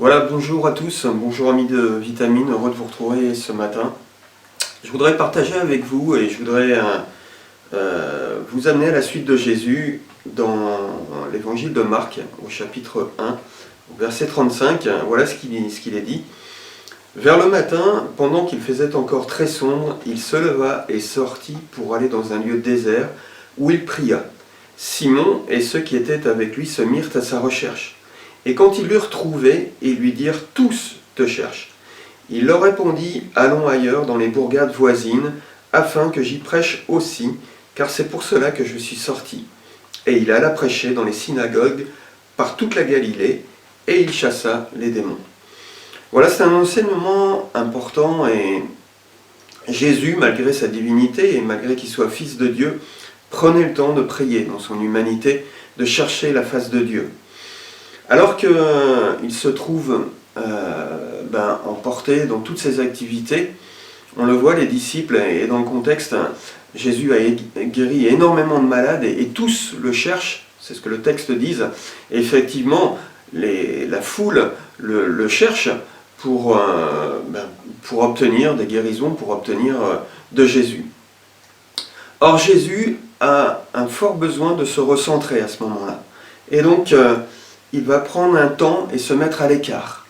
Voilà, bonjour à tous, bonjour amis de Vitamine, heureux de vous retrouver ce matin. Je voudrais partager avec vous et je voudrais vous amener à la suite de Jésus dans l'évangile de Marc, au chapitre 1, au verset 35. Voilà ce qu'il est dit. Vers le matin, pendant qu'il faisait encore très sombre, il se leva et sortit pour aller dans un lieu désert où il pria. Simon et ceux qui étaient avec lui se mirent à sa recherche. Et quand ils l'eurent trouvé, ils lui dirent « Tous te cherchent ». Il leur répondit « Allons ailleurs dans les bourgades voisines, afin que j'y prêche aussi, car c'est pour cela que je suis sorti. » Et il alla prêcher dans les synagogues par toute la Galilée, et il chassa les démons. Voilà, c'est un enseignement important, et Jésus, malgré sa divinité, et malgré qu'il soit fils de Dieu, prenait le temps de prier dans son humanité, de chercher la face de Dieu. Alors qu'il se trouve emporté dans toutes ses activités, on le voit, les disciples, et dans le contexte, Jésus a guéri énormément de malades, et tous le cherchent, c'est ce que le texte dit. Et effectivement, la foule le cherche pour obtenir des guérisons, pour obtenir de Jésus. Or, Jésus a un fort besoin de se recentrer à ce moment-là. Et donc, il va prendre un temps et se mettre à l'écart.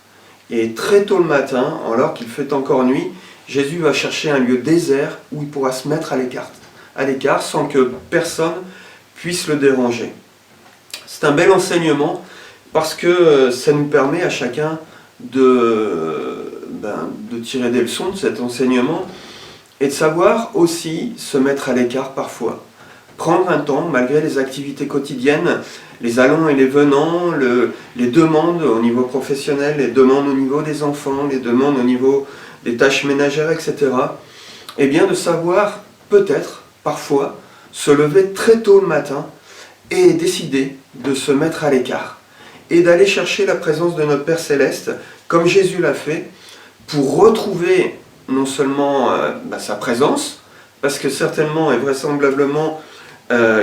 Et très tôt le matin, alors qu'il fait encore nuit, Jésus va chercher un lieu désert où il pourra se mettre à l'écart sans que personne puisse le déranger. C'est un bel enseignement parce que ça nous permet à chacun de tirer des leçons de cet enseignement et de savoir aussi se mettre à l'écart parfois. Prendre un temps, malgré les activités quotidiennes, les allants et les venants, les demandes au niveau professionnel, les demandes au niveau des enfants, les demandes au niveau des tâches ménagères, etc. Et bien de savoir, peut-être, parfois, se lever très tôt le matin et décider de se mettre à l'écart. Et d'aller chercher la présence de notre Père Céleste, comme Jésus l'a fait, pour retrouver non seulement sa présence, parce que certainement et vraisemblablement,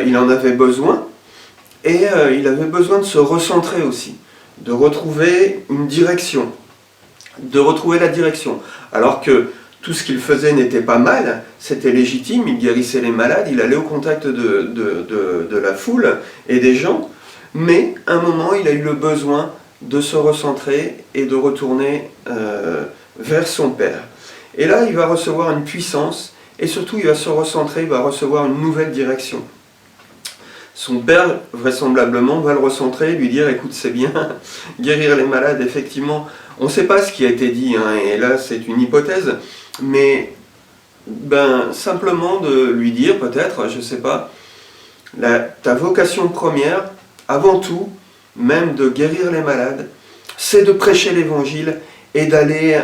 il en avait besoin, et il avait besoin de se recentrer aussi, de retrouver une direction, de retrouver la direction. Alors que tout ce qu'il faisait n'était pas mal, c'était légitime, il guérissait les malades, il allait au contact de la foule et des gens, mais à un moment il a eu le besoin de se recentrer et de retourner vers son Père. Et là il va recevoir une puissance, et surtout il va se recentrer, il va recevoir une nouvelle direction. Son père, vraisemblablement, va le recentrer, lui dire « Écoute, c'est bien, guérir les malades, effectivement, on ne sait pas ce qui a été dit, et là c'est une hypothèse, mais simplement de lui dire, peut-être, je ne sais pas, ta vocation première, avant tout, même de guérir les malades, c'est de prêcher l'évangile et d'aller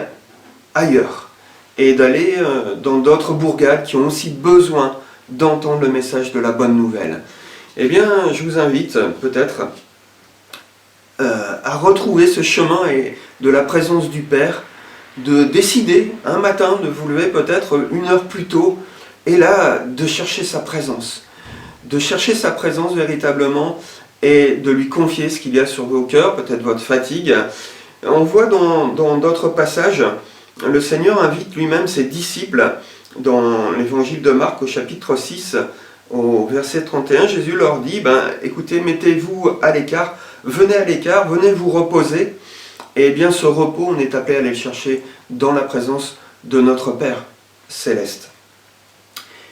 ailleurs, et d'aller dans d'autres bourgades qui ont aussi besoin d'entendre le message de la bonne nouvelle. » Eh bien, je vous invite peut-être à retrouver ce chemin et de la présence du Père, de décider un matin de vous lever peut-être 1 heure plus tôt, et là, de chercher sa présence. De chercher sa présence véritablement, et de lui confier ce qu'il y a sur vos cœurs, peut-être votre fatigue. On voit dans d'autres passages, le Seigneur invite lui-même ses disciples, dans l'évangile de Marc au chapitre 6, au verset 31, Jésus leur dit, écoutez, mettez-vous à l'écart, venez vous reposer. Et bien ce repos, on est appelé à aller le chercher dans la présence de notre Père Céleste.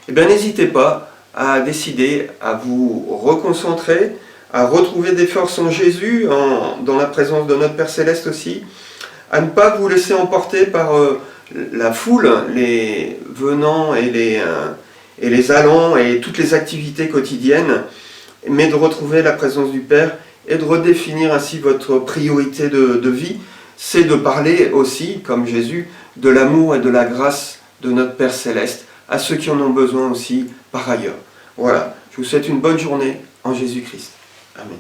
Et bien n'hésitez pas à décider, à vous reconcentrer, à retrouver des forces en Jésus, dans la présence de notre Père Céleste aussi, à ne pas vous laisser emporter par la foule, les venants et les allants et toutes les activités quotidiennes, mais de retrouver la présence du Père et de redéfinir ainsi votre priorité de vie. C'est de parler aussi, comme Jésus, de l'amour et de la grâce de notre Père Céleste à ceux qui en ont besoin aussi par ailleurs. Voilà, je vous souhaite une bonne journée en Jésus-Christ. Amen.